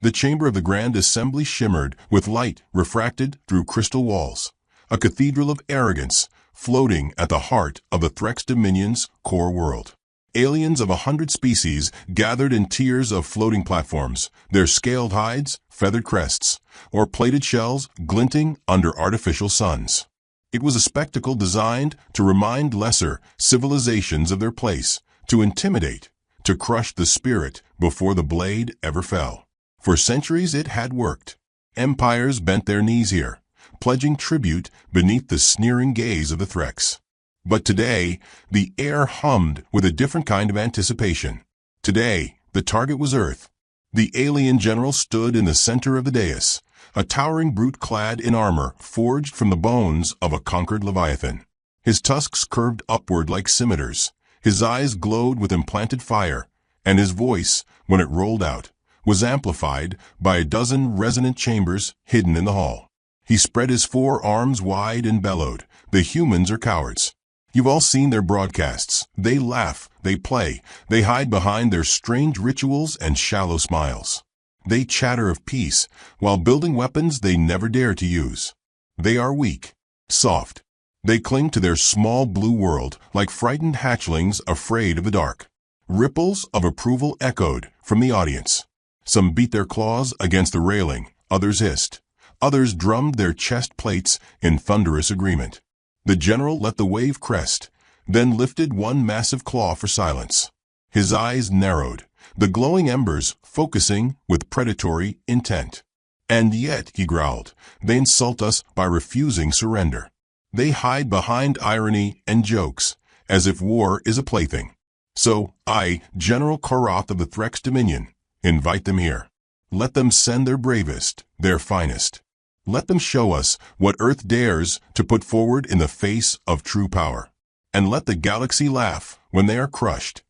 The chamber of the Grand Assembly shimmered with light refracted through crystal walls, a cathedral of arrogance floating at the heart of the Threx Dominion's core world. Aliens of 100 species gathered in tiers of floating platforms, their scaled hides, feathered crests, or plated shells glinting under artificial suns. It was a spectacle designed to remind lesser civilizations of their place, to intimidate, to crush the spirit before the blade ever fell. For centuries it had worked. Empires bent their knees here, pledging tribute beneath the sneering gaze of the Threx. But today, the air hummed with a different kind of anticipation. Today, the target was Earth. The alien general stood in the center of the dais, a towering brute clad in armor forged from the bones of a conquered leviathan. His tusks curved upward like scimitars, his eyes glowed with implanted fire, and his voice, when it rolled out, was amplified by a dozen resonant chambers hidden in the hall. He spread his 4 arms wide and bellowed, "The humans are cowards. You've all seen their broadcasts. They laugh, they play, they hide behind their strange rituals and shallow smiles. They chatter of peace while building weapons they never dare to use. They are weak, soft. They cling to their small blue world like frightened hatchlings afraid of the dark." Ripples of approval echoed from the audience. Some beat their claws against the railing, others hissed. Others drummed their chest plates in thunderous agreement. The general let the wave crest, then lifted one massive claw for silence. His eyes narrowed, the glowing embers focusing with predatory intent. "And yet," he growled, "they insult us by refusing surrender. They hide behind irony and jokes, as if war is a plaything. So I, General Korath of the Threx Dominion, invite them here. Let them send their bravest, their finest. Let them show us what Earth dares to put forward in the face of true power. And let the galaxy laugh when they are crushed."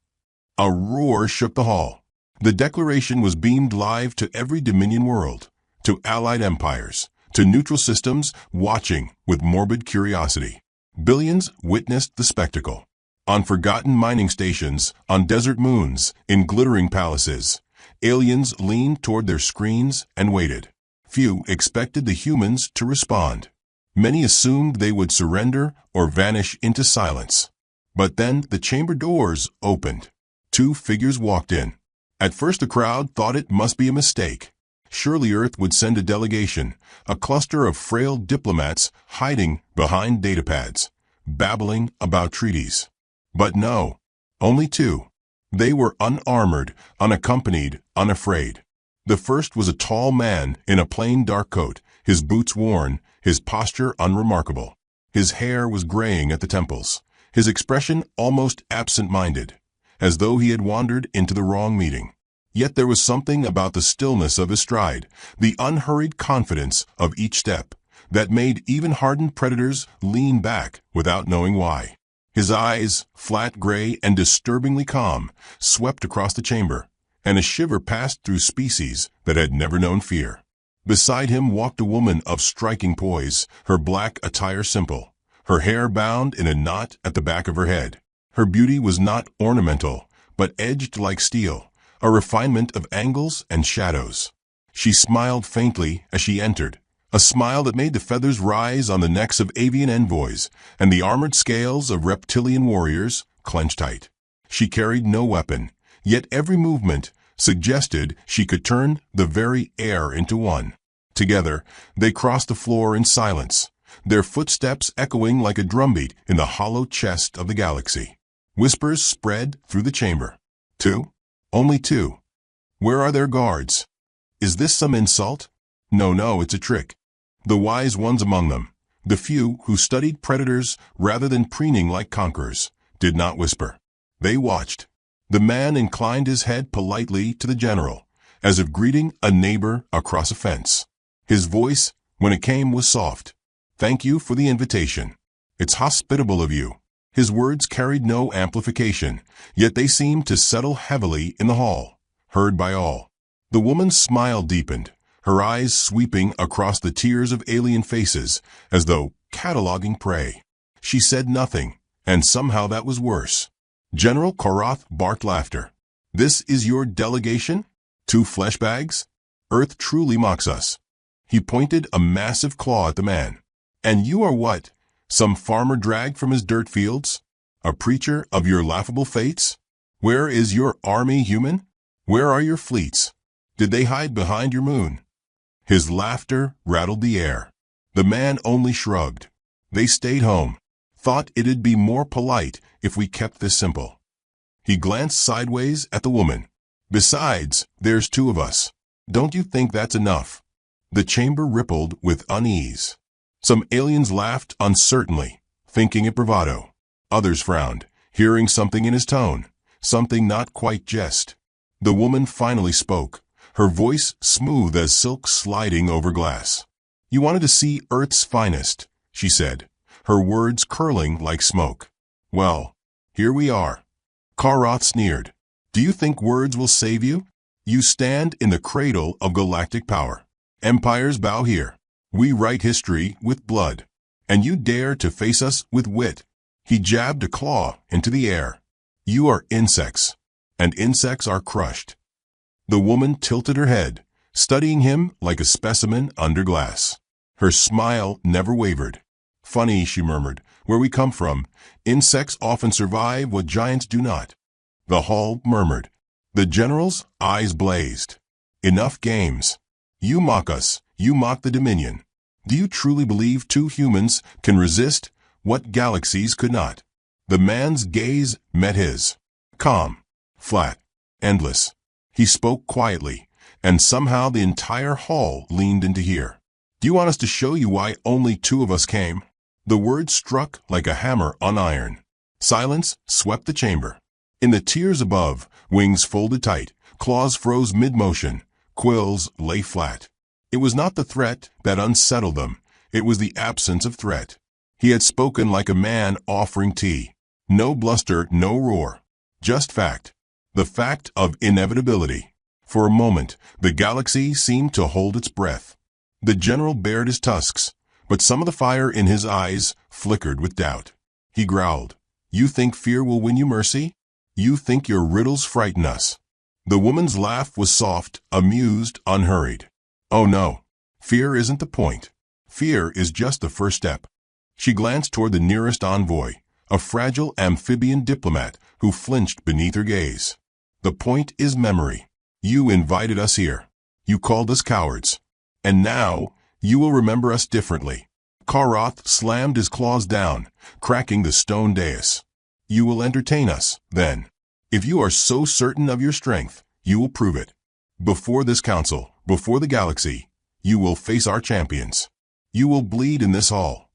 A roar shook the hall. The declaration was beamed live to every Dominion world, to allied empires, to neutral systems watching with morbid curiosity. Billions witnessed the spectacle. On forgotten mining stations, on desert moons, in glittering palaces, aliens leaned toward their screens and waited. Few expected the humans to respond. Many assumed they would surrender or vanish into silence. But then the chamber doors opened. 2 figures walked in. At first the crowd thought it must be a mistake. Surely Earth would send a delegation, a cluster of frail diplomats hiding behind datapads, babbling about treaties. But no, only 2. They were unarmored, unaccompanied, unafraid. The first was a tall man in a plain dark coat, his boots worn, his posture unremarkable. His hair was graying at the temples, his expression almost absent-minded, as though he had wandered into the wrong meeting. Yet there was something about the stillness of his stride, the unhurried confidence of each step, that made even hardened predators lean back without knowing why. His eyes, flat gray and disturbingly calm, swept across the chamber, and a shiver passed through species that had never known fear. Beside him walked a woman of striking poise, her black attire simple, her hair bound in a knot at the back of her head. Her beauty was not ornamental, but edged like steel, a refinement of angles and shadows. She smiled faintly as she entered, a smile that made the feathers rise on the necks of avian envoys and the armored scales of reptilian warriors clench tight. She carried no weapon, yet every movement suggested she could turn the very air into one. Together, they crossed the floor in silence, their footsteps echoing like a drumbeat in the hollow chest of the galaxy. Whispers spread through the chamber. 2? Only 2. Where are their guards? Is this some insult? No, it's a trick. The wise ones among them, the few who studied predators rather than preening like conquerors, did not whisper. They watched. The man inclined his head politely to the general, as if greeting a neighbor across a fence. His voice, when it came, was soft. "Thank you for the invitation. It's hospitable of you." His words carried no amplification, yet they seemed to settle heavily in the hall, heard by all. The woman's smile deepened, her eyes sweeping across the tiers of alien faces, as though cataloging prey. She said nothing, and somehow that was worse. General Korath barked laughter. "This is your delegation? 2 flesh bags? Earth truly mocks us." He pointed a massive claw at the man. "And you are what? Some farmer dragged from his dirt fields? A preacher of your laughable fates? Where is your army, human? Where are your fleets? Did they hide behind your moon?" His laughter rattled the air. The man only shrugged. "They stayed home. Thought it'd be more polite if we kept this simple." He glanced sideways at the woman. "Besides, there's two of us. Don't you think that's enough?" The chamber rippled with unease. Some aliens laughed uncertainly, thinking it bravado. Others frowned, hearing something in his tone, something not quite jest. The woman finally spoke, her voice smooth as silk sliding over glass. "You wanted to see Earth's finest," she said, her words curling like smoke. "Well, here we are." Karath sneered. "Do you think words will save you? You stand in the cradle of galactic power. Empires bow here. We write history with blood. And you dare to face us with wit." He jabbed a claw into the air. "You are insects, and insects are crushed." The woman tilted her head, studying him like a specimen under glass. Her smile never wavered. "Funny," she murmured, "where we come from, insects often survive what giants do not." The hall murmured. The general's eyes blazed. "Enough games. You mock us. You mock the Dominion. Do you truly believe two humans can resist what galaxies could not?" The man's gaze met his. Calm, flat, endless. He spoke quietly, and somehow the entire hall leaned in to hear. "Do you want us to show you why only two of us came?" The words struck like a hammer on iron. Silence swept the chamber. In the tiers above, wings folded tight, claws froze mid-motion, quills lay flat. It was not the threat that unsettled them, it was the absence of threat. He had spoken like a man offering tea. No bluster, no roar. Just fact. The fact of inevitability. For a moment, the galaxy seemed to hold its breath. The general bared his tusks, but some of the fire in his eyes flickered with doubt. He growled, "You think fear will win you mercy? You think your riddles frighten us?" The woman's laugh was soft, amused, unhurried. "Oh no, fear isn't the point. Fear is just the first step." She glanced toward the nearest envoy, a fragile amphibian diplomat who flinched beneath her gaze. "The point is memory. You invited us here. You called us cowards. And now, you will remember us differently." Karath slammed his claws down, cracking the stone dais. "You will entertain us, then. If you are so certain of your strength, you will prove it. Before this council, before the galaxy, you will face our champions. You will bleed in this hall."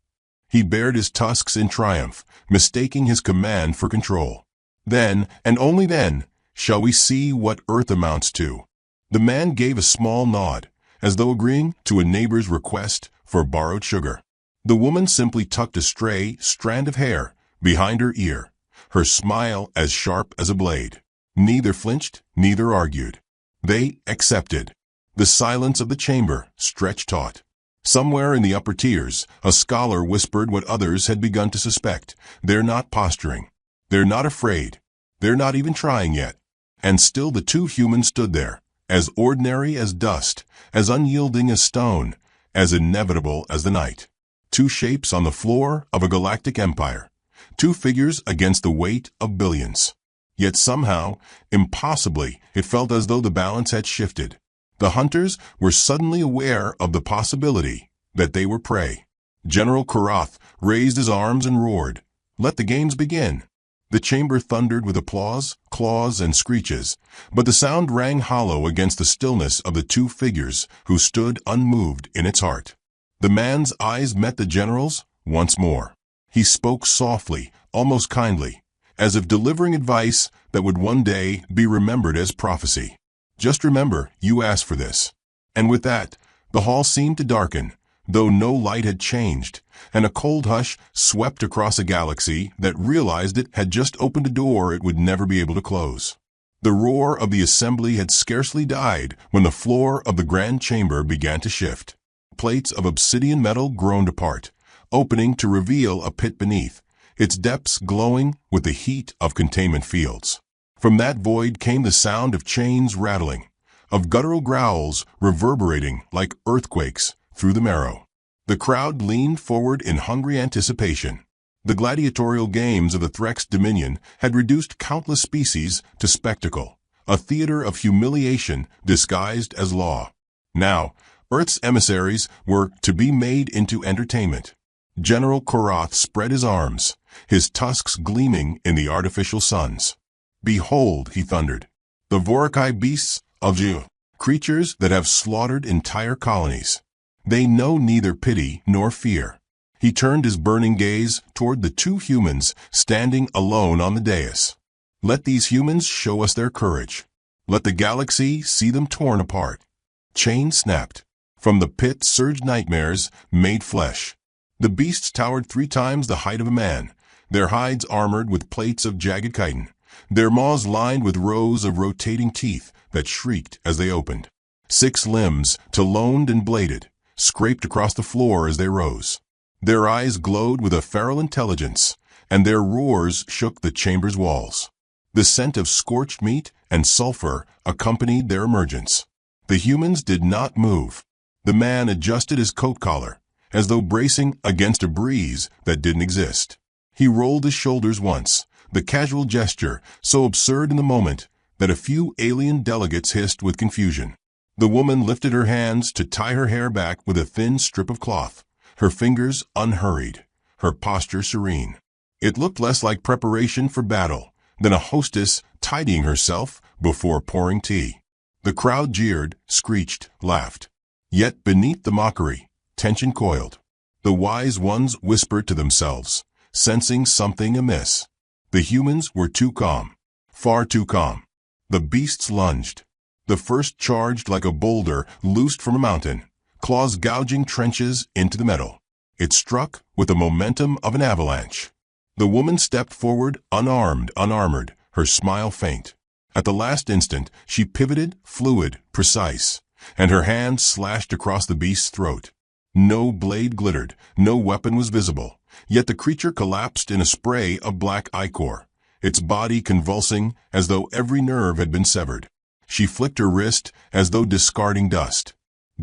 He bared his tusks in triumph, mistaking his command for control. "Then, and only then, shall we see what Earth amounts to." The man gave a small nod, as though agreeing to a neighbor's request for borrowed sugar. The woman simply tucked a stray strand of hair behind her ear, her smile as sharp as a blade. Neither flinched, neither argued. They accepted. The silence of the chamber stretched taut. Somewhere in the upper tiers, a scholar whispered what others had begun to suspect. They're not posturing. They're not afraid. They're not even trying yet. And still the two humans stood there, as ordinary as dust, as unyielding as stone, as inevitable as the night. Two shapes on the floor of a galactic empire. Two figures against the weight of billions. Yet somehow, impossibly, it felt as though the balance had shifted. The hunters were suddenly aware of the possibility that they were prey. General Karath raised his arms and roared, "Let the games begin." The chamber thundered with applause, claws, and screeches, but the sound rang hollow against the stillness of the two figures who stood unmoved in its heart. The man's eyes met the general's once more. He spoke softly, almost kindly, as if delivering advice that would one day be remembered as prophecy. "Just remember, you asked for this." And with that, the hall seemed to darken, though no light had changed, and a cold hush swept across a galaxy that realized it had just opened a door it would never be able to close. The roar of the assembly had scarcely died when the floor of the grand chamber began to shift. Plates of obsidian metal groaned apart, opening to reveal a pit beneath, its depths glowing with the heat of containment fields. From that void came the sound of chains rattling, of guttural growls reverberating like earthquakes through the marrow. The crowd leaned forward in hungry anticipation. The gladiatorial games of the Threx Dominion had reduced countless species to spectacle, a theater of humiliation disguised as law. Now, Earth's emissaries were to be made into entertainment. General Korath spread his arms, his tusks gleaming in the artificial suns. "Behold," he thundered, "the Vorakai beasts of Ju, creatures that have slaughtered entire colonies. They know neither pity nor fear." He turned his burning gaze toward the two humans standing alone on the dais. "Let these humans show us their courage. Let the galaxy see them torn apart." Chains snapped. From the pit surged nightmares made flesh. The beasts towered 3 times the height of a man, their hides armored with plates of jagged chitin, their maws lined with rows of rotating teeth that shrieked as they opened. 6 limbs, taloned and bladed, scraped across the floor as they rose. Their eyes glowed with a feral intelligence, and their roars shook the chamber's walls. The scent of scorched meat and sulfur accompanied their emergence. The humans did not move. The man adjusted his coat collar, as though bracing against a breeze that didn't exist. He rolled his shoulders once, the casual gesture so absurd in the moment that a few alien delegates hissed with confusion. The woman lifted her hands to tie her hair back with a thin strip of cloth, her fingers unhurried, her posture serene. It looked less like preparation for battle than a hostess tidying herself before pouring tea. The crowd jeered, screeched, laughed. Yet beneath the mockery, tension coiled. The wise ones whispered to themselves, sensing something amiss. The humans were too calm, far too calm. The beasts lunged. The first charged like a boulder loosed from a mountain, claws gouging trenches into the metal. It struck with the momentum of an avalanche. The woman stepped forward, unarmed, unarmored, her smile faint. At the last instant, she pivoted, fluid, precise, and her hand slashed across the beast's throat. No blade glittered, no weapon was visible, yet the creature collapsed in a spray of black ichor, its body convulsing as though every nerve had been severed. She flicked her wrist as though discarding dust.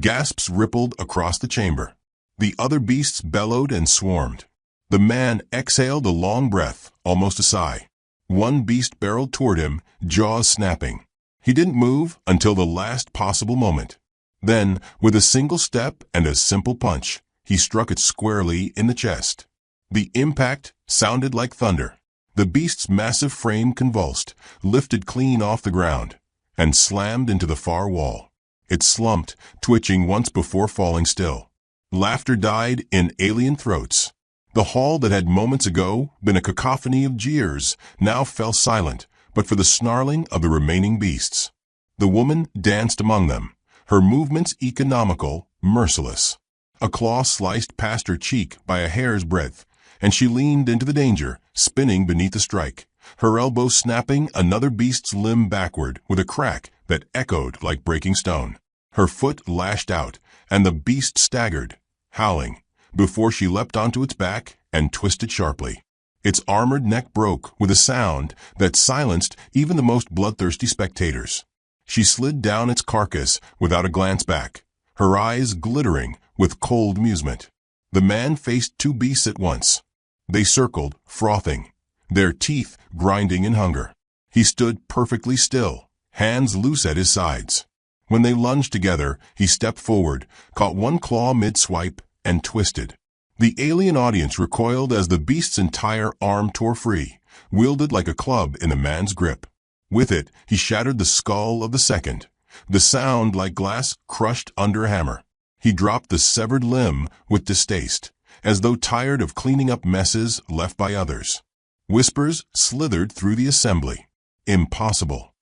Gasps rippled across the chamber. The other beasts bellowed and swarmed. The man exhaled a long breath, almost a sigh. One beast barreled toward him, jaws snapping. He didn't move until the last possible moment. Then, with a single step and a simple punch, he struck it squarely in the chest. The impact sounded like thunder. The beast's massive frame convulsed, lifted clean off the ground, and slammed into the far wall. It slumped, twitching once before falling still. Laughter died in alien throats. The hall that had moments ago been a cacophony of jeers now fell silent, but for the snarling of the remaining beasts. The woman danced among them, her movements economical, merciless. A claw sliced past her cheek by a hair's breadth, and she leaned into the danger, spinning beneath the strike, her elbow snapping another beast's limb backward with a crack that echoed like breaking stone. Her foot lashed out, and the beast staggered, howling, before she leapt onto its back and twisted sharply. Its armored neck broke with a sound that silenced even the most bloodthirsty spectators. She slid down its carcass without a glance back, her eyes glittering with cold amusement. The man faced 2 beasts at once. They circled, frothing, their teeth grinding in hunger. He stood perfectly still, hands loose at his sides. When they lunged together, he stepped forward, caught one claw mid-swipe, and twisted. The alien audience recoiled as the beast's entire arm tore free, wielded like a club in the man's grip. With it, he shattered the skull of the second, the sound like glass crushed under a hammer. He dropped the severed limb with distaste, as though tired of cleaning up messes left by others. Whispers slithered through the assembly. Impossible.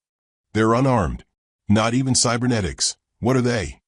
They're unarmed. Not even cybernetics. What are they?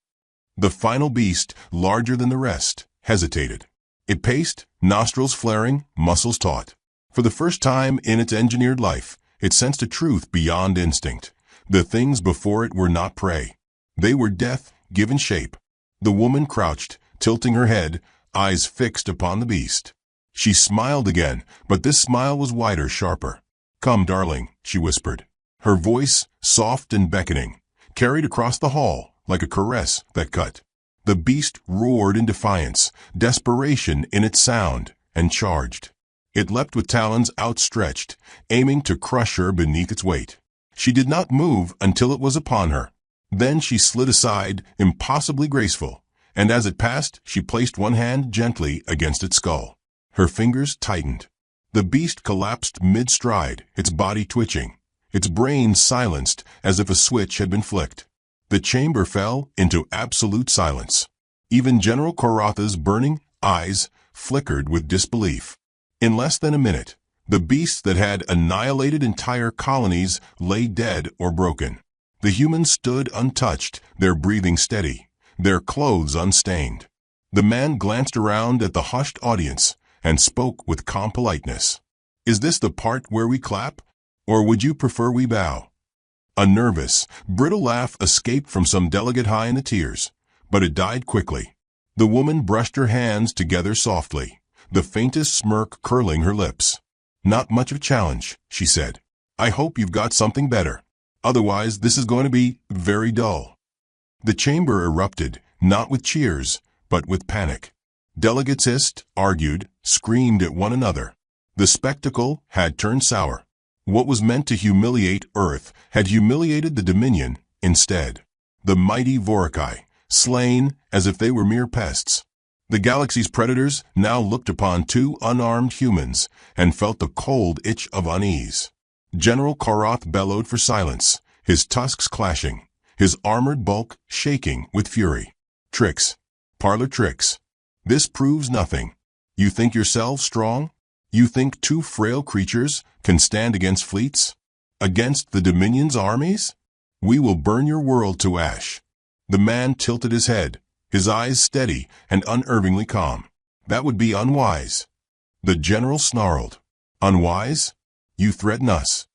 The final beast, larger than the rest, hesitated. It paced, nostrils flaring, muscles taut. For the first time in its engineered life, it sensed a truth beyond instinct. The things before it were not prey. They were death given shape. The woman crouched, tilting her head, eyes fixed upon the beast. She smiled again, but this smile was wider, sharper. "Come, darling," she whispered. Her voice, soft and beckoning. carried across the hall like a caress that cut. The beast roared in defiance, desperation in its sound, and charged. It leapt with talons outstretched, aiming to crush her beneath its weight. She did not move until it was upon her. Then she slid aside, impossibly graceful, and as it passed, she placed one hand gently against its skull. Her fingers tightened. The beast collapsed mid-stride, its body twitching, its brain silenced as if a switch had been flicked. The chamber fell into absolute silence. Even General Koratha's burning eyes flickered with disbelief. In less than a minute, the beasts that had annihilated entire colonies lay dead or broken. The humans stood untouched, their breathing steady, their clothes unstained. The man glanced around at the hushed audience and spoke with calm politeness. "Is this the part where we clap, or would you prefer we bow?" A nervous, brittle laugh escaped from some delegate high in the tiers, but it died quickly. The woman brushed her hands together softly, the faintest smirk curling her lips. "Not much of a challenge," she said. "I hope you've got something better. Otherwise, this is going to be very dull." The chamber erupted, not with cheers, but with panic. Delegates hissed, argued, screamed at one another. The spectacle had turned sour. What was meant to humiliate Earth had humiliated the Dominion instead. The mighty Vorikai, slain as if they were mere pests. The galaxy's predators now looked upon two unarmed humans and felt the cold itch of unease. General Korath bellowed for silence, his tusks clashing, his armored bulk shaking with fury. "Tricks. Parlor tricks. This proves nothing. You think yourselves strong? You think two frail creatures can stand against fleets? Against the Dominion's armies? We will burn your world to ash." The man tilted his head, his eyes steady and unervingly calm. "That would be unwise." The general snarled. "Unwise? You threaten us."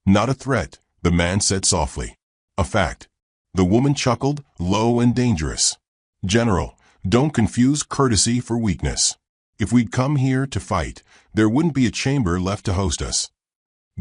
"Not a threat," the man said softly. "A fact." The woman chuckled, low and dangerous. "General, don't confuse courtesy for weakness. If we'd come here to fight, there wouldn't be a chamber left to host us."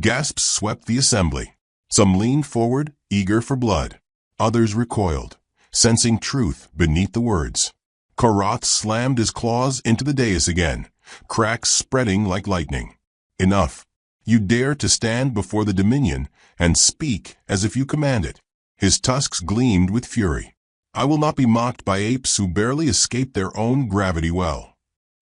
Gasps swept the assembly. Some leaned forward, eager for blood. Others recoiled, sensing truth beneath the words. Korath slammed his claws into the dais again, cracks spreading like lightning. "Enough. You dare to stand before the Dominion and speak as if you command it." His tusks gleamed with fury. "I will not be mocked by apes who barely escape their own gravity well."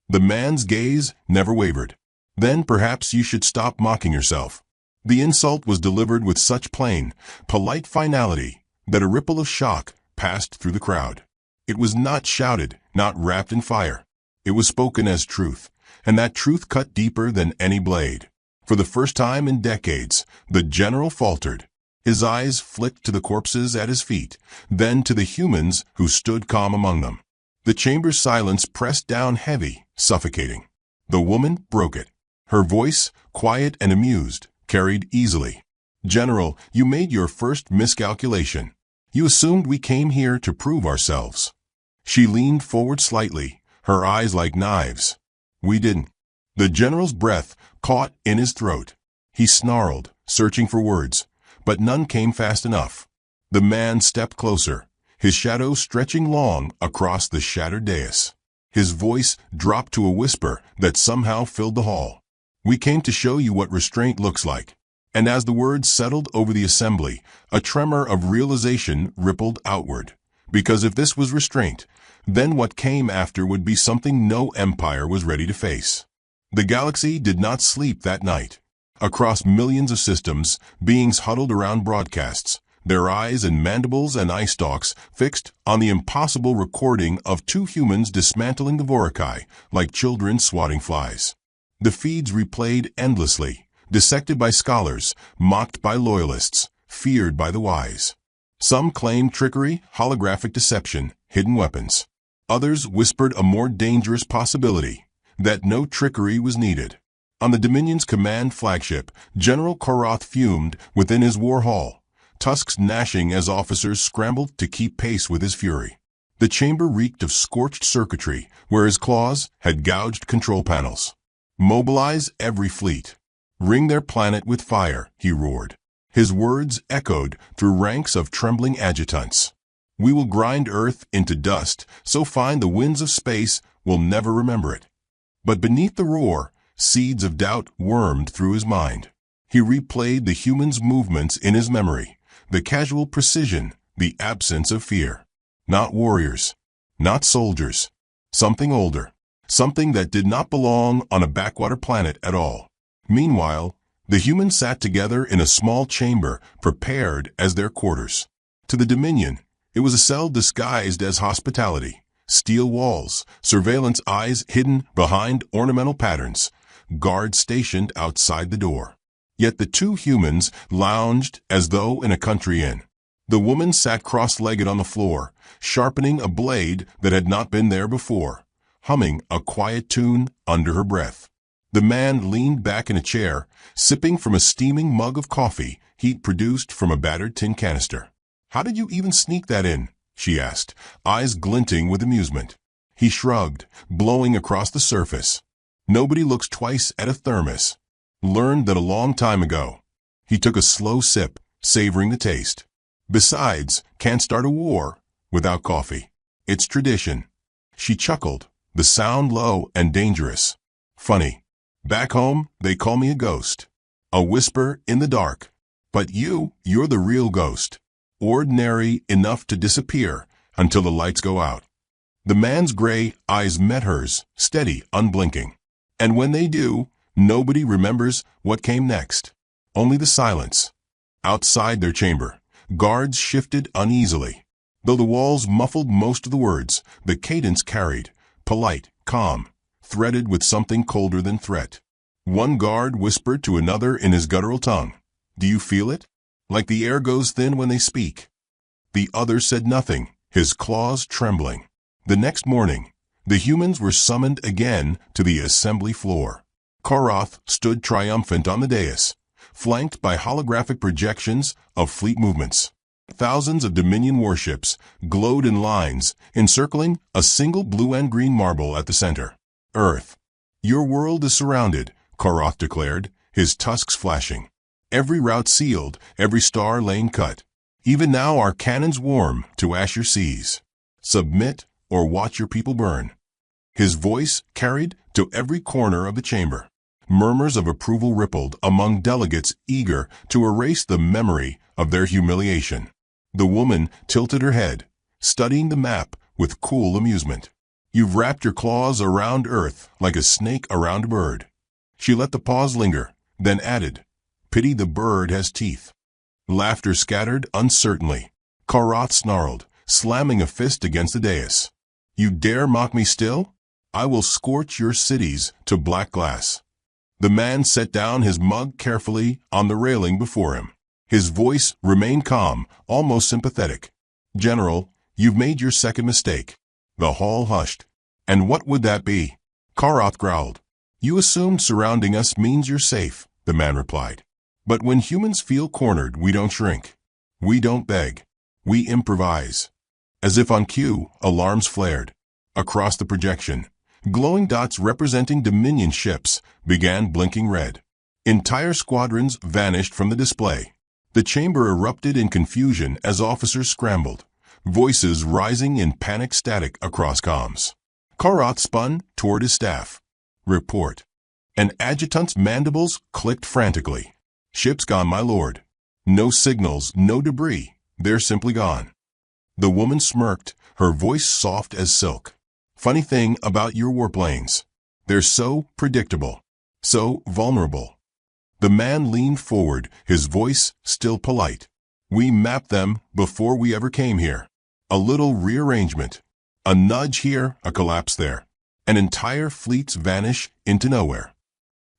The man's gaze never wavered. "Then perhaps you should stop mocking yourself." The insult was delivered with such plain, polite finality that a ripple of shock passed through the crowd. It was not shouted, not wrapped in fire. It was spoken as truth, and that truth cut deeper than any blade. For the first time in decades, the general faltered. His eyes flicked to the corpses at his feet, then to the humans who stood calm among them. The chamber's silence pressed down heavy, suffocating. The woman broke it. Her voice, quiet and amused, carried easily. "General, you made your first miscalculation. You assumed we came here to prove ourselves." She leaned forward slightly, her eyes like knives. "We didn't." The general's breath caught in his throat. He snarled, searching for words, but none came fast enough. The man stepped closer, his shadow stretching long across the shattered dais. His voice dropped to a whisper that somehow filled the hall. "We came to show you what restraint looks like." And as the words settled over the assembly, a tremor of realization rippled outward. Because if this was restraint, then what came after would be something no empire was ready to face. The galaxy did not sleep that night. Across millions of systems, beings huddled around broadcasts, their eyes and mandibles and eye stalks fixed on the impossible recording of two humans dismantling the Vorikai like children swatting flies. The feeds replayed endlessly, dissected by scholars, mocked by loyalists, feared by the wise. Some claimed trickery, holographic deception, hidden weapons. Others whispered a more dangerous possibility, that no trickery was needed. On the Dominion's command flagship, General Korath fumed within his war hall, tusks gnashing as officers scrambled to keep pace with his fury. The chamber reeked of scorched circuitry, where his claws had gouged control panels. "Mobilize every fleet. Ring their planet with fire," he roared. His words echoed through ranks of trembling adjutants. We will grind Earth into dust so fine the winds of space will never remember it. But beneath the roar, seeds of doubt wormed through his mind. He replayed the humans' movements in his memory, the casual precision, the absence of fear. Not warriors, not soldiers, something older, something that did not belong on a backwater planet at all. Meanwhile, the humans sat together in a small chamber prepared as their quarters. To the Dominion, it was a cell disguised as hospitality. Steel walls, surveillance eyes hidden behind ornamental patterns, guards stationed outside the door. Yet the two humans lounged as though in a country inn. The woman sat cross-legged on the floor, sharpening a blade that had not been there before, humming a quiet tune under her breath. The man leaned back in a chair, sipping from a steaming mug of coffee he'd produced from a battered tin canister. "How did you even sneak that in?" she asked, eyes glinting with amusement. He shrugged, blowing across the surface. "Nobody looks twice at a thermos. Learned that a long time ago." He took a slow sip, savoring the taste. "Besides, can't start a war without coffee. It's tradition." She chuckled, the sound low and dangerous. "Funny. Back home, they call me a ghost. A whisper in the dark. But you're the real ghost. Ordinary enough to disappear until the lights go out." The man's gray eyes met hers, steady, unblinking. "And when they do, nobody remembers what came next. Only the silence." Outside their chamber, guards shifted uneasily. Though the walls muffled most of the words, the cadence carried, polite, calm, threaded with something colder than threat. One guard whispered to another in his guttural tongue, "Do you feel it? Like the air goes thin when they speak." The other said nothing, his claws trembling. The next morning, the humans were summoned again to the assembly floor. Koroth stood triumphant on the dais, flanked by holographic projections of fleet movements. Thousands of Dominion warships glowed in lines, encircling a single blue and green marble at the center. "Earth, your world is surrounded," Koroth declared, his tusks flashing. "Every route sealed, every star lane cut. Even now our cannons warm to ash your seas. Submit or watch your people burn." His voice carried to every corner of the chamber. Murmurs of approval rippled among delegates eager to erase the memory of their humiliation. The woman tilted her head, studying the map with cool amusement. "You've wrapped your claws around Earth like a snake around a bird." She let the pause linger, then added, "Pity the bird has teeth." Laughter scattered uncertainly. Koroth snarled, slamming a fist against the dais. "You dare mock me still? I will scorch your cities to black glass." The man set down his mug carefully on the railing before him. His voice remained calm, almost sympathetic. "General, you've made your second mistake." The hall hushed. "And what would that be?" Koroth growled. "You assumed surrounding us means you're safe," the man replied. "But when humans feel cornered, we don't shrink. We don't beg. We improvise." As if on cue, alarms flared. Across the projection, glowing dots representing Dominion ships began blinking red. Entire squadrons vanished from the display. The chamber erupted in confusion as officers scrambled, voices rising in panic static across comms. Koroth spun toward his staff. "Report." An adjutant's mandibles clicked frantically. "Ship's gone, my lord. No signals, no debris. They're simply gone." The woman smirked, her voice soft as silk. "Funny thing about your warplanes. They're so predictable, so vulnerable." The man leaned forward, his voice still polite. "We mapped them before we ever came here. A little rearrangement. A nudge here, a collapse there. And entire fleets vanish into nowhere."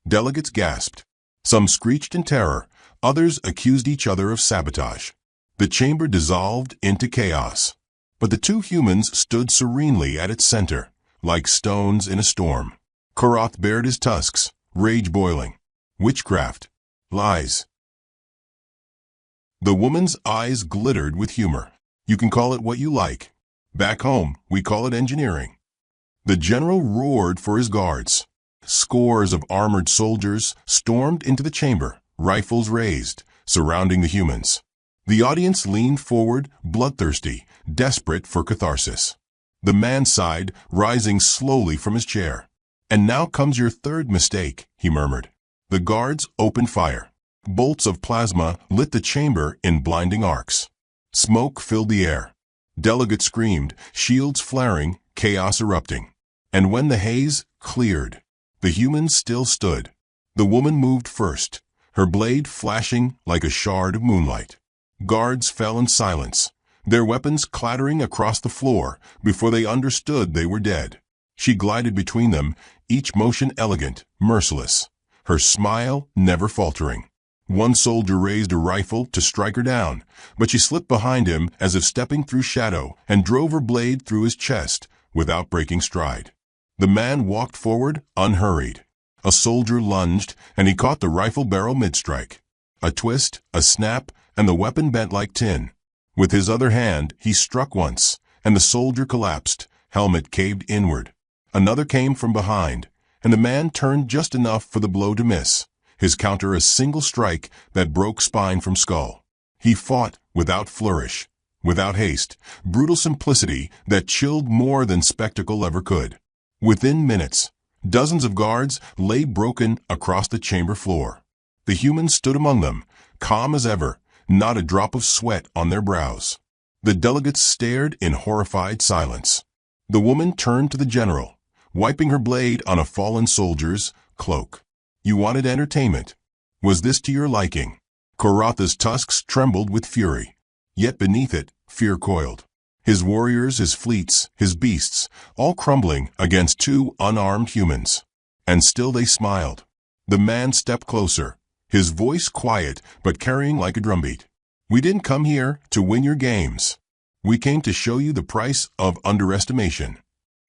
Delegates gasped. Some screeched in terror, others accused each other of sabotage. The chamber dissolved into chaos. But the two humans stood serenely at its center, like stones in a storm. Koroth bared his tusks, rage boiling. Witchcraft. Lies. The woman's eyes glittered with humor. "You can call it what you like. Back home, we call it engineering." The general roared for his guards. Scores of armored soldiers stormed into the chamber, rifles raised, surrounding the humans. The audience leaned forward, bloodthirsty, desperate for catharsis. The man sighed, rising slowly from his chair. "And now comes your third mistake," he murmured. The guards opened fire. Bolts of plasma lit the chamber in blinding arcs. Smoke filled the air. Delegates screamed, shields flaring, chaos erupting. And when the haze cleared, the humans still stood. The woman moved first, her blade flashing like a shard of moonlight. Guards fell in silence, their weapons clattering across the floor before they understood they were dead. She glided between them, each motion elegant, merciless, her smile never faltering. One soldier raised a rifle to strike her down, but she slipped behind him as if stepping through shadow and drove her blade through his chest without breaking stride. The man walked forward, unhurried. A soldier lunged, and he caught the rifle barrel mid-strike. A twist, a snap, and the weapon bent like tin. With his other hand, he struck once, and the soldier collapsed, helmet caved inward. Another came from behind, and the man turned just enough for the blow to miss, his counter a single strike that broke spine from skull. He fought without flourish, without haste, brutal simplicity that chilled more than spectacle ever could. Within minutes, dozens of guards lay broken across the chamber floor. The humans stood among them, calm as ever, not a drop of sweat on their brows. The delegates stared in horrified silence. The woman turned to the general, wiping her blade on a fallen soldier's cloak. "You wanted entertainment. Was this to your liking?" Karatha's tusks trembled with fury, yet beneath it, fear coiled. His warriors, his fleets, his beasts, all crumbling against two unarmed humans. And still they smiled. The man stepped closer, his voice quiet but carrying like a drumbeat. "We didn't come here to win your games. We came to show you the price of underestimation."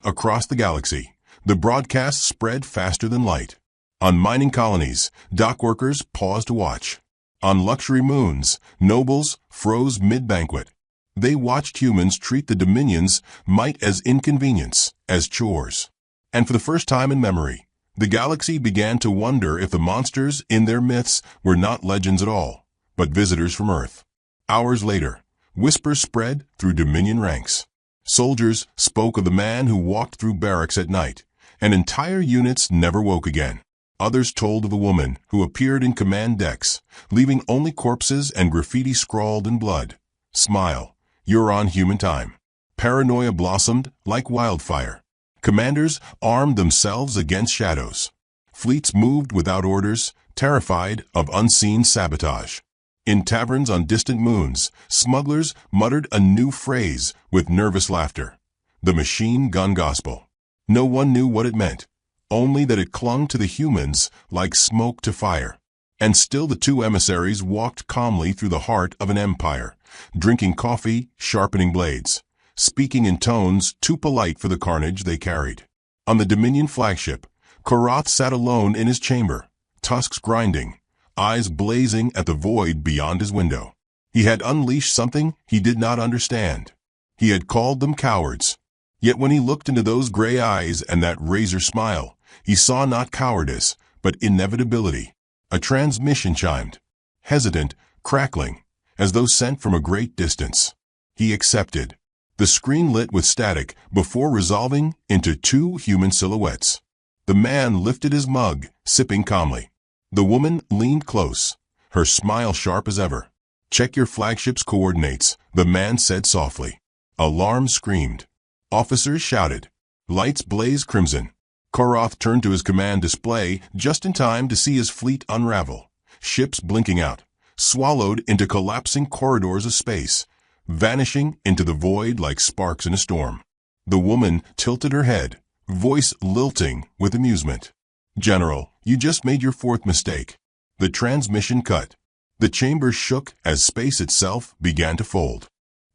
Across the galaxy, the broadcast spread faster than light. On mining colonies, dock workers paused to watch. On luxury moons, nobles froze mid-banquet. They watched humans treat the Dominion's might as inconvenience, as chores. And for the first time in memory, the galaxy began to wonder if the monsters in their myths were not legends at all, but visitors from Earth. Hours later, whispers spread through Dominion ranks. Soldiers spoke of the man who walked through barracks at night, and entire units never woke again. Others told of a woman who appeared in command decks, leaving only corpses and graffiti scrawled in blood. "Smile, you're on human time." Paranoia blossomed like wildfire. Commanders armed themselves against shadows. Fleets moved without orders, terrified of unseen sabotage. In taverns on distant moons, smugglers muttered a new phrase with nervous laughter: "The machine gun gospel." No one knew what it meant, only that it clung to the humans like smoke to fire. And still the two emissaries walked calmly through the heart of an empire, drinking coffee, sharpening blades, speaking in tones too polite for the carnage they carried. On the Dominion flagship, Karath sat alone in his chamber, tusks grinding, eyes blazing at the void beyond his window. He had unleashed something he did not understand. He had called them cowards. Yet when he looked into those gray eyes and that razor smile, he saw not cowardice, but inevitability. A transmission chimed, hesitant, crackling, as though sent from a great distance. He accepted. The screen lit with static before resolving into two human silhouettes. The man lifted his mug, sipping calmly. The woman leaned close, her smile sharp as ever. "Check your flagship's coordinates," the man said softly. Alarm screamed. Officers shouted. Lights blazed crimson. Karath turned to his command display just in time to see his fleet unravel. Ships blinking out, swallowed into collapsing corridors of space, vanishing into the void like sparks in a storm. The woman tilted her head, voice lilting with amusement. "General, you just made your fourth mistake." The transmission cut. The chamber shook as space itself began to fold.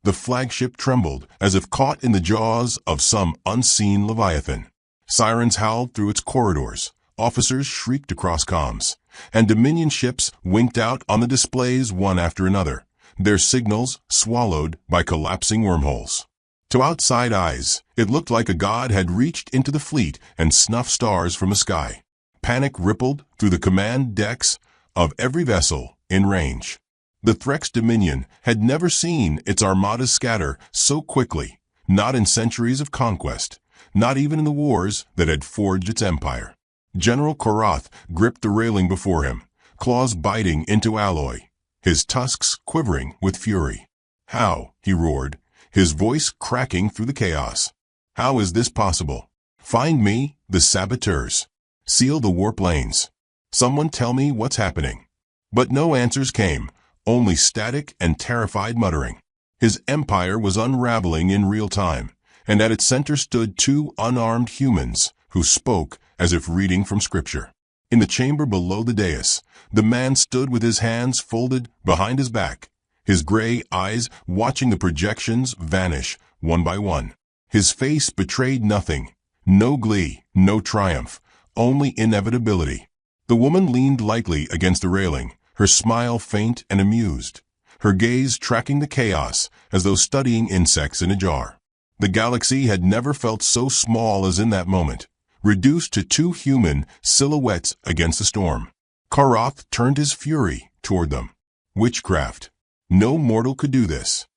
The flagship trembled as if caught in the jaws of some unseen leviathan. Sirens howled through its corridors, officers shrieked across comms, and Dominion ships winked out on the displays one after another, their signals swallowed by collapsing wormholes. To outside eyes, it looked like a god had reached into the fleet and snuffed stars from the sky. Panic rippled through the command decks of every vessel in range. The Threx Dominion had never seen its armadas scatter so quickly, not in centuries of conquest, not even in the wars that had forged its empire. General Korath gripped the railing before him, claws biting into alloy, his tusks quivering with fury. "How?" he roared, his voice cracking through the chaos. "How is this possible? Find me the saboteurs. Seal the warp lanes. Someone tell me what's happening." But no answers came, only static and terrified muttering. His empire was unraveling in real time, and at its center stood two unarmed humans who spoke as if reading from scripture. In the chamber below the dais, the man stood with his hands folded behind his back, his gray eyes watching the projections vanish one by one. His face betrayed nothing, no glee, no triumph, only inevitability. The woman leaned lightly against the railing, her smile faint and amused, her gaze tracking the chaos as though studying insects in a jar. The galaxy had never felt so small as in that moment, reduced to two human silhouettes against the storm. Korath turned his fury toward them. Witchcraft. No mortal could do this.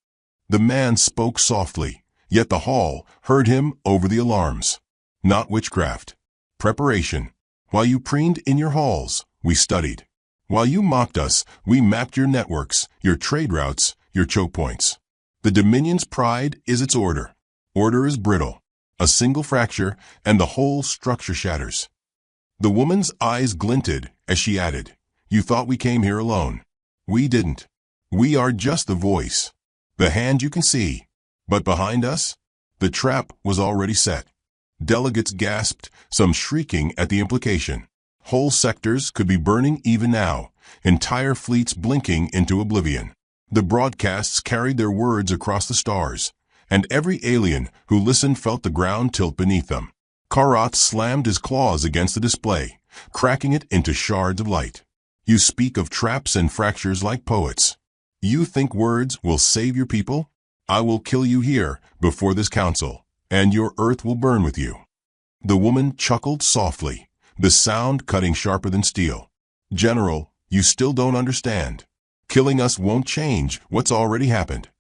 The man spoke softly, yet the hall heard him over the alarms. Not witchcraft. Preparation. While you preened in your halls, we studied. While you mocked us, we mapped your networks, your trade routes, your choke points. The Dominion's pride is its order. Order is brittle. A single fracture, and the whole structure shatters. The woman's eyes glinted as she added, "You thought we came here alone. We didn't. We are just the voice, the hand you can see. But behind us, the trap was already set." Delegates gasped, some shrieking at the implication. Whole sectors could be burning even now, entire fleets blinking into oblivion. The broadcasts carried their words across the stars, and every alien who listened felt the ground tilt beneath them. Korath slammed his claws against the display, cracking it into shards of light. "You speak of traps and fractures like poets. You think words will save your people? I will kill you here before this council, and your earth will burn with you." The woman chuckled softly, the sound cutting sharper than steel. "General, you still don't understand. Killing us won't change what's already happened."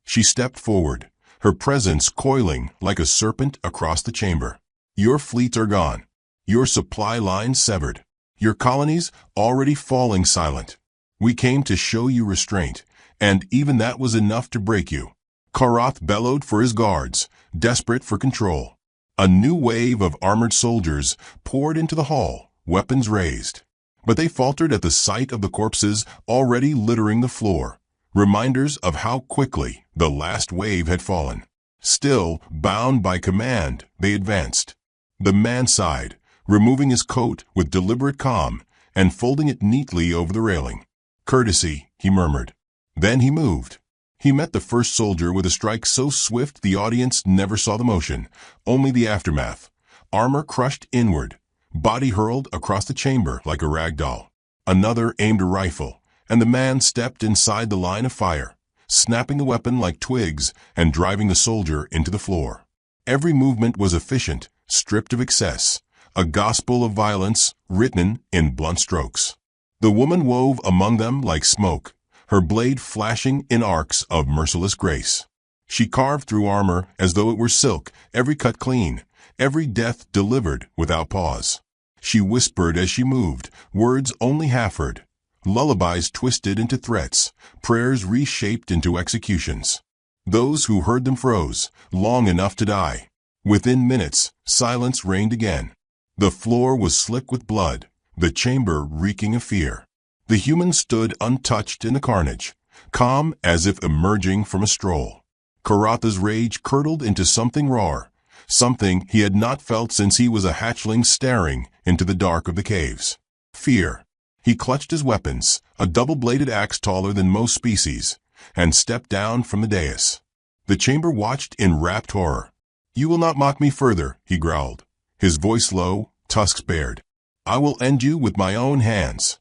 She stepped forward, her presence coiling like a serpent across the chamber. "Your fleets are gone. Your supply lines severed. Your colonies already falling silent. We came to show you restraint, and even that was enough to break you." Korath bellowed for his guards, desperate for control. A new wave of armored soldiers poured into the hall, weapons raised. But they faltered at the sight of the corpses already littering the floor, reminders of how quickly the last wave had fallen. Still, bound by command, they advanced. The man sighed, removing his coat with deliberate calm and folding it neatly over the railing. "Courtesy," he murmured. Then he moved. He met the first soldier with a strike so swift the audience never saw the motion, only the aftermath. Armor crushed inward, body hurled across the chamber like a rag doll. Another aimed a rifle, and the man stepped inside the line of fire, snapping the weapon like twigs and driving the soldier into the floor. Every movement was efficient, stripped of excess, a gospel of violence written in blunt strokes. The woman wove among them like smoke, her blade flashing in arcs of merciless grace. She carved through armor as though it were silk, every cut clean, every death delivered without pause. She whispered as she moved, words only half heard, lullabies twisted into threats, prayers reshaped into executions. Those who heard them froze, long enough to die. Within minutes, silence reigned again. The floor was slick with blood, the chamber reeking of fear. The human stood untouched in the carnage, calm as if emerging from a stroll. Korath's rage curdled into something raw, something he had not felt since he was a hatchling staring into the dark of the caves. Fear. He clutched his weapons, a double-bladed axe taller than most species, and stepped down from the dais. The chamber watched in rapt horror. "You will not mock me further," he growled, his voice low, tusks bared. "I will end you with my own hands."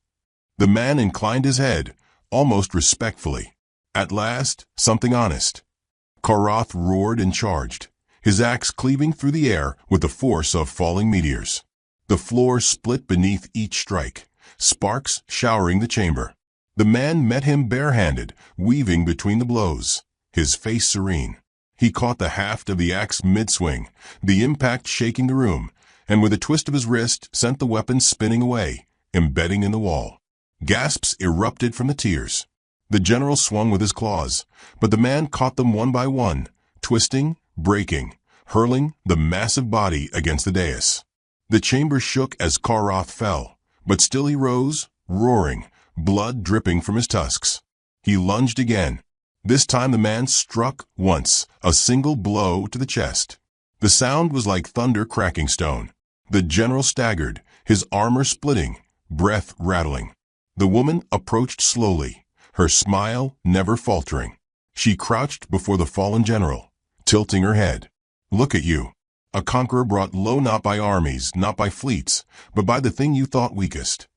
The man inclined his head, almost respectfully. At last, something honest. Korath roared and charged, his axe cleaving through the air with the force of falling meteors. The floor split beneath each strike, sparks showering the chamber. The man met him barehanded, weaving between the blows, his face serene. He caught the haft of the axe mid-swing, the impact shaking the room, and with a twist of his wrist sent the weapon spinning away, embedding in the wall. Gasps erupted from the tears. The general swung with his claws, but the man caught them one by one, twisting, breaking, hurling the massive body against the dais. The chamber shook as Karath fell, but still he rose, roaring, blood dripping from his tusks. He lunged again. This time the man struck once, a single blow to the chest. The sound was like thunder cracking stone. The general staggered, his armor splitting, breath rattling. The woman approached slowly, her smile never faltering. She crouched before the fallen general, tilting her head. "Look at you. A conqueror brought low not by armies, not by fleets, but by the thing you thought weakest."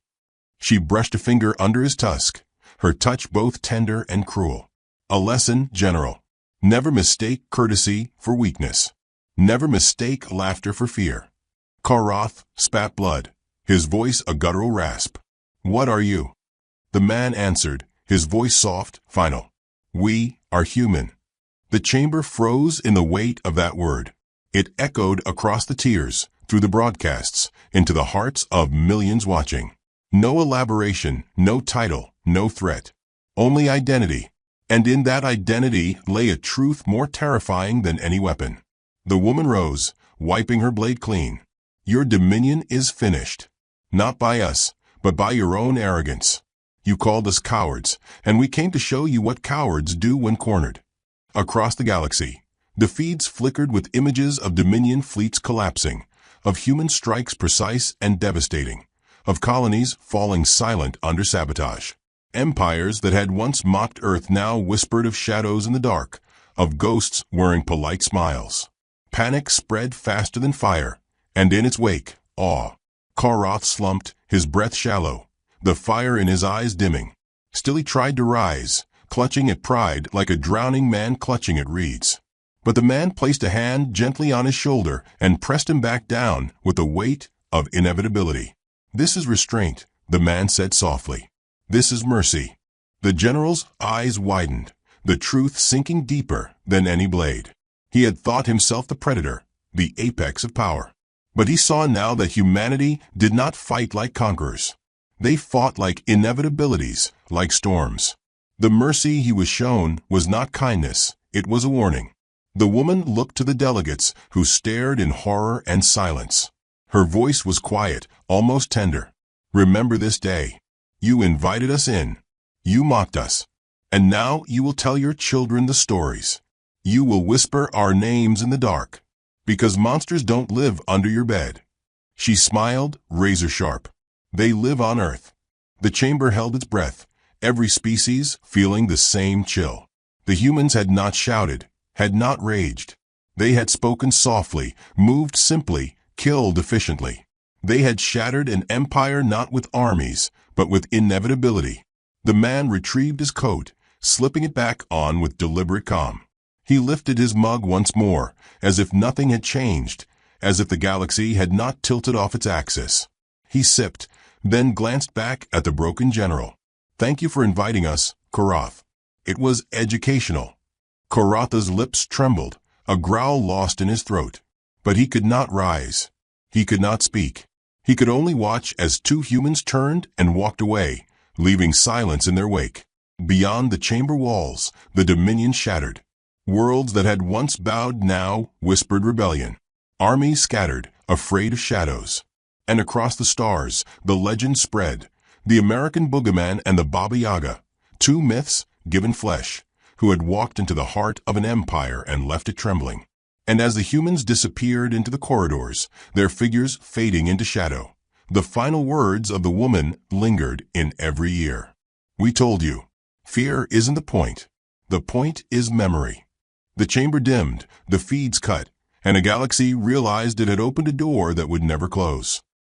She brushed a finger under his tusk, her touch both tender and cruel. "A lesson, General. Never mistake courtesy for weakness. Never mistake laughter for fear." Karath spat blood, his voice a guttural rasp. "What are you?" The man answered, his voice soft, final. "We are human." The chamber froze in the weight of that word. It echoed across the tiers, through the broadcasts, into the hearts of millions watching. No elaboration, no title, no threat. Only identity. And in that identity lay a truth more terrifying than any weapon. The woman rose, wiping her blade clean. "Your dominion is finished. Not by us, but by your own arrogance. You called us cowards, and we came to show you what cowards do when cornered." Across the galaxy, the feeds flickered with images of Dominion fleets collapsing, of human strikes precise and devastating, of colonies falling silent under sabotage. Empires that had once mocked Earth now whispered of shadows in the dark, of ghosts wearing polite smiles. Panic spread faster than fire, and in its wake, awe. Karath slumped, his breath shallow, the fire in his eyes dimming. Still he tried to rise, clutching at pride like a drowning man clutching at reeds. But the man placed a hand gently on his shoulder and pressed him back down with the weight of inevitability. "This is restraint," the man said softly. "This is mercy." The general's eyes widened, the truth sinking deeper than any blade. He had thought himself the predator, the apex of power. But he saw now that humanity did not fight like conquerors. They fought like inevitabilities, like storms. The mercy he was shown was not kindness, it was a warning. The woman looked to the delegates, who stared in horror and silence. Her voice was quiet, almost tender. "Remember this day. You invited us in. You mocked us. And now you will tell your children the stories. You will whisper our names in the dark, because monsters don't live under your bed." She smiled, razor sharp. "They live on Earth." The chamber held its breath, every species feeling the same chill. The humans had not shouted, had not raged. They had spoken softly, moved simply, killed efficiently. They had shattered an empire not with armies, but with inevitability. The man retrieved his coat, slipping it back on with deliberate calm. He lifted his mug once more, as if nothing had changed, as if the galaxy had not tilted off its axis. He sipped, then glanced back at the broken general. "Thank you for inviting us, Karath." It was educational. Karatha's lips trembled, a growl lost in his throat. But he could not rise. He could not speak. He could only watch as two humans turned and walked away, leaving silence in their wake. Beyond the chamber walls, the Dominion shattered. Worlds that had once bowed now whispered rebellion. Armies scattered, afraid of shadows. And across the stars, the legend spread. The American Boogeyman and the Baba Yaga, two myths given flesh, who had walked into the heart of an empire and left it trembling. And as the humans disappeared into the corridors, their figures fading into shadow, the final words of the woman lingered in every ear. "We told you. Fear isn't the point. The point is memory." The chamber dimmed, the feeds cut, and a galaxy realized it had opened a door that would never close.